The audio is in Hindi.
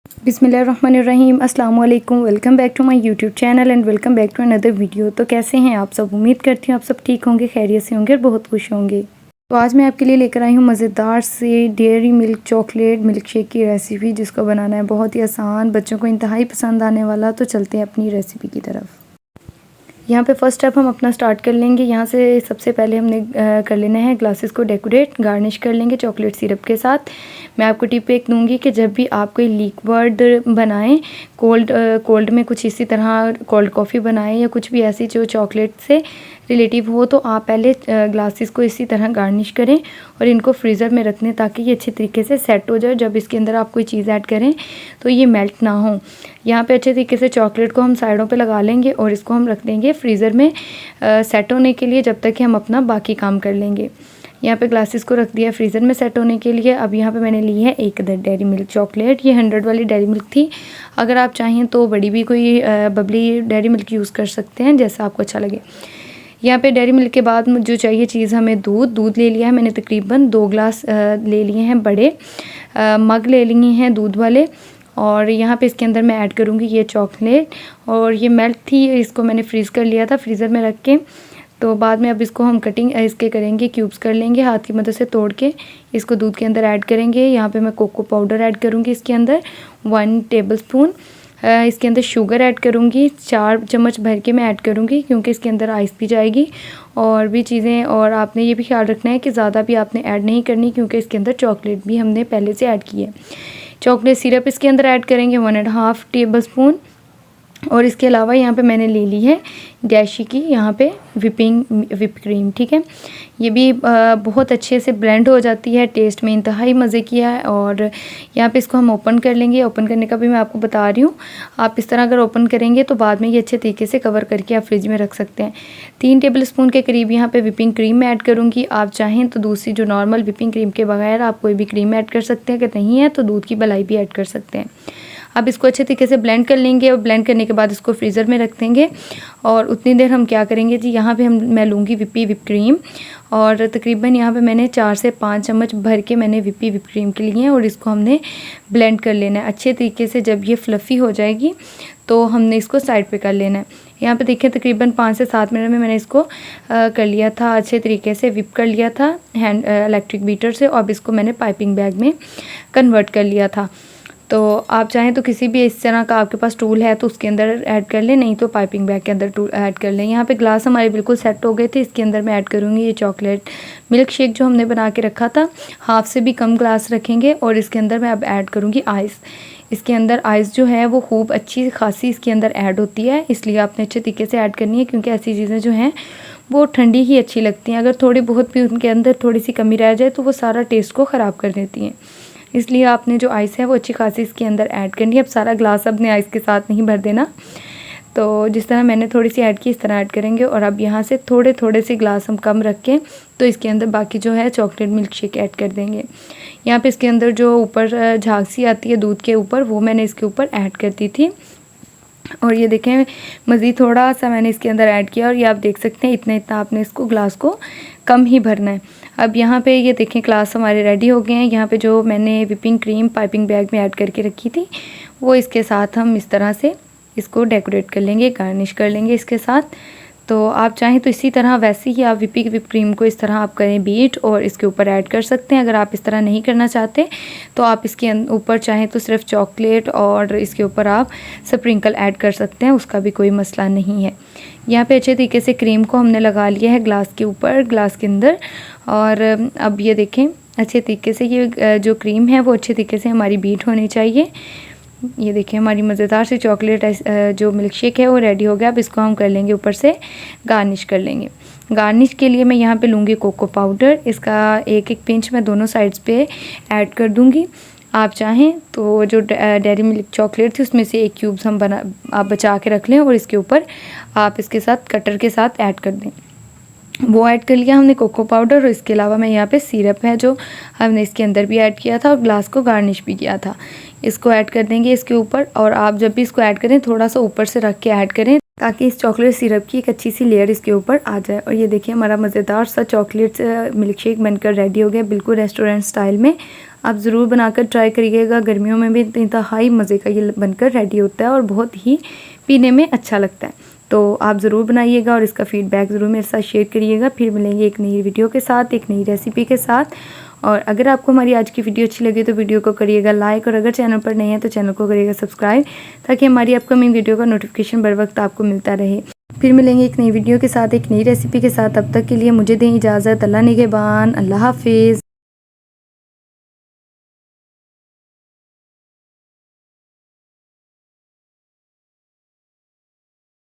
बिस्मिल्लाहिर्रहमानिर्रहीम, अस्सलाम वालेकुम। Welcome back to my YouTube channel and welcome back to another video. तो कैसे हैं आप सब? उम्मीद करती हूँ आप सब ठीक होंगे, खैरियत से होंगे और बहुत खुश होंगे। तो आज मैं आपके लिए लेकर आई हूँ मज़ेदार से dairy milk chocolate milk shake की रेसिपी, जिसको बनाना है बहुत ही आसान, बच्चों को इंतहाई पसंद आने वाला। तो चलते हैं अपनी रेसिपी की तरफ। यहाँ पे फर्स्ट स्टेप हम अपना स्टार्ट कर लेंगे। यहाँ से सबसे पहले हमने कर लेना है ग्लासेस को डेकोरेट, गार्निश कर लेंगे चॉकलेट सिरप के साथ। मैं आपको टिप एक दूंगी कि जब भी आप कोई लिक्विड बनाएं, कोल्ड में कुछ इसी तरह कोल्ड कॉफ़ी बनाएं या कुछ भी ऐसी जो चॉकलेट से रिलेटिव हो, तो आप पहले ग्लासेस को इसी तरह गार्निश करें और इनको फ्रीज़र में रख दें ताकि ये अच्छे तरीके से सेट हो जाए। जब इसके अंदर आप कोई चीज़ ऐड करें तो ये मेल्ट ना हो। यहाँ पे अच्छे तरीके से चॉकलेट को हम साइडों पे लगा लेंगे और इसको हम रख देंगे फ्रीज़र में सेट होने के लिए, जब तक कि हम अपना बाकी काम कर लेंगे। यहाँ पे ग्लासेस को रख दिया फ्रीज़र में सेट होने के लिए। अब यहाँ पे मैंने ली है एक डेयरी मिल्क चॉकलेट। ये 100 वाली डेयरी मिल्क थी। अगर आप चाहें तो बड़ी भी कोई बबली डेयरी मिल्क यूज़ कर सकते हैं, जैसा आपको अच्छा लगे। यहाँ पे डेयरी मिल्क के बाद जो चाहिए चीज़ हमें दूध ले लिया है मैंने, तकरीबन 2 ग्लास ले लिए हैं बड़े मग ले लिए हैं दूध वाले। और यहाँ पे इसके अंदर मैं ऐड करूँगी ये चॉकलेट, और ये मेल्ट थी, इसको मैंने फ्रीज़ कर लिया था फ्रीज़र में रख के। तो बाद में अब इसको हम कटिंग इसके करेंगे, क्यूब्स कर लेंगे हाथ की मदद से तोड़ के, इसको दूध के अंदर ऐड करेंगे। यहाँ पे मैं कोको पाउडर ऐड करूँगी इसके अंदर 1 टेबलस्पून। इसके अंदर शुगर ऐड करूँगी 4 चम्मच भर के मैं ऐड करूँगी, क्योंकि इसके अंदर आइस भी जाएगी और भी चीज़ें। और आपने ये भी ख्याल रखना है कि ज़्यादा भी आपने ऐड नहीं करनी, क्योंकि इसके अंदर चॉकलेट भी हमने पहले से ऐड की है। चॉकलेट सिरप इसके अंदर ऐड करेंगे 1.5 टेबलस्पून। और इसके अलावा यहाँ पे मैंने ले ली है डैशी की यहाँ पे विप क्रीम, ठीक है। ये भी बहुत अच्छे से ब्लेंड हो जाती है, टेस्ट में इंतहाई मज़े की है। और यहाँ पे इसको हम ओपन कर लेंगे। ओपन करने का भी मैं आपको बता रही हूँ, आप इस तरह अगर ओपन करेंगे तो बाद में ये अच्छे तरीके से कवर करके आप फ्रिज में रख सकते हैं। 3 टेबलस्पून के करीब यहाँ पे विपिंग क्रीम ऐड करूँगी। आप चाहें तो दूसरी जो नॉर्मल विपिंग क्रीम के बगैर आप कोई भी क्रीम ऐड कर सकते हैं, अगर नहीं है तो दूध की मलाई भी ऐड कर सकते हैं। अब इसको अच्छे तरीके से ब्लेंड कर लेंगे और ब्लेंड करने के बाद इसको फ्रीज़र में रख देंगे। और उतनी देर हम क्या करेंगे जी, यहाँ पे मैं लूँगी विप क्रीम, और तकरीबन यहाँ पे मैंने 4 से 5 चम्मच भर के मैंने विप क्रीम के लिए हैं, और इसको हमने ब्लेंड कर लेना है अच्छे तरीके से। जब ये फ्लफ़ी हो जाएगी तो हमने इसको साइड पे कर लेना है। यहाँ पे देखिए तकरीबन 5 से 7 मिनट में मैंने इसको कर लिया था, अच्छे तरीके से विप कर लिया था इलेक्ट्रिक बीटर से। और अब इसको मैंने पाइपिंग बैग में कन्वर्ट कर लिया था। तो आप चाहें तो किसी भी इस तरह का आपके पास टूल है तो उसके अंदर ऐड कर लें, नहीं तो पाइपिंग बैग के अंदर टूल ऐड कर लें। यहाँ पे ग्लास हमारे बिल्कुल सेट हो गए थे। इसके अंदर मैं ऐड करूँगी ये चॉकलेट मिल्क शेक जो हमने बना के रखा था। हाफ से भी कम ग्लास रखेंगे और इसके अंदर मैं अब ऐड करूँगी आइस। इसके अंदर आइस जो है वो खूब अच्छी खासी इसके अंदर ऐड होती है, इसलिए आपने अच्छे तरीके से ऐड करनी है, क्योंकि ऐसी चीज़ें जो हैं वो ठंडी ही अच्छी लगती हैं। अगर थोड़ी बहुत भी उनके अंदर थोड़ी सी कमी रह जाए तो वो सारा टेस्ट को ख़राब कर देती हैं। इसलिए आपने जो आइस है वो अच्छी खासी इसके अंदर ऐड करनी है। अब सारा ग्लास अपने आइस के साथ नहीं भर देना, तो जिस तरह मैंने थोड़ी सी ऐड की इस तरह ऐड करेंगे। और अब यहाँ से थोड़े थोड़े से ग्लास हम कम रख के तो इसके अंदर बाकी जो है चॉकलेट मिल्क शेक ऐड कर देंगे। यहाँ पे इसके अंदर जो ऊपर झाग सी आती है दूध के ऊपर, वो मैंने इसके ऊपर ऐड कर दी थी। और ये देखें मज़ीद थोड़ा सा मैंने इसके अंदर ऐड किया, और ये आप देख सकते हैं इतना आपने इसको ग्लास को कम ही भरना है। अब यहाँ पे ये देखें ग्लास हमारे रेडी हो गए हैं। यहाँ पे जो मैंने विपिंग क्रीम पाइपिंग बैग में ऐड करके रखी थी वो इसके साथ हम इस तरह से इसको डेकोरेट कर लेंगे, गार्निश कर लेंगे इसके साथ। तो आप चाहें तो इसी तरह वैसे ही आप विप क्रीम को इस तरह आप करें बीट और इसके ऊपर ऐड कर सकते हैं। अगर आप इस तरह नहीं करना चाहते तो आप इसके ऊपर चाहें तो सिर्फ चॉकलेट और इसके ऊपर आप स्प्रिंकल ऐड कर सकते हैं, उसका भी कोई मसला नहीं है। यहाँ पे अच्छे तरीके से क्रीम को हमने लगा लिया है ग्लास के ऊपर, ग्लास के अंदर। और अब ये देखें अच्छे तरीके से ये जो क्रीम है वो अच्छे तरीके से हमारी बीट होनी चाहिए। ये देखिए हमारी मज़ेदार सी चॉकलेट जो मिल्क शेक है वो रेडी हो गया। अब इसको हम कर लेंगे ऊपर से गार्निश कर लेंगे। गार्निश के लिए मैं यहाँ पे लूँगी कोको पाउडर, इसका एक पिंच मैं दोनों साइड्स पे ऐड कर दूँगी। आप चाहें तो जो डेयरी मिल्क चॉकलेट थी उसमें से एक क्यूब्स आप बचा के रख लें और इसके ऊपर आप इसके साथ कटर के साथ ऐड कर दें। वो ऐड कर लिया हमने कोको पाउडर, और इसके अलावा मैं यहाँ पे सिरप है जो हमने इसके अंदर भी ऐड किया था और ग्लास को गार्निश भी किया था, इसको ऐड कर देंगे इसके ऊपर। और आप जब भी इसको ऐड करें थोड़ा सा ऊपर से रख के ऐड करें ताकि इस चॉकलेट सिरप की एक अच्छी सी लेयर इसके ऊपर आ जाए। और ये देखिए हमारा मज़ेदार सा चॉकलेट मिल्क शेक बनकर रेडी हो गया, बिल्कुल रेस्टोरेंट स्टाइल में। आप ज़रूर बनाकर ट्राई करिएगा, गर्मियों में भी इंतहाई मज़े का ये बनकर रेडी होता है और बहुत ही पीने में अच्छा लगता है। तो आप ज़रूर बनाइएगा और इसका फ़ीडबैक ज़रूर मेरे साथ शेयर करिएगा। फिर मिलेंगे एक नई वीडियो के साथ, एक नई रेसिपी के साथ। और अगर आपको हमारी आज की वीडियो अच्छी लगी तो वीडियो को करिएगा लाइक, और अगर चैनल पर नए हैं तो चैनल को करिएगा सब्सक्राइब, ताकि हमारी अपकमिंग वीडियो का नोटिफिकेशन बर वक्त आपको मिलता रहे। फिर मिलेंगे एक नई वीडियो के साथ, एक नई रेसिपी के साथ। तब तक के लिए मुझे दें इजाज़त। अल्लाह निगहबान। अल्लाह हाफिज़।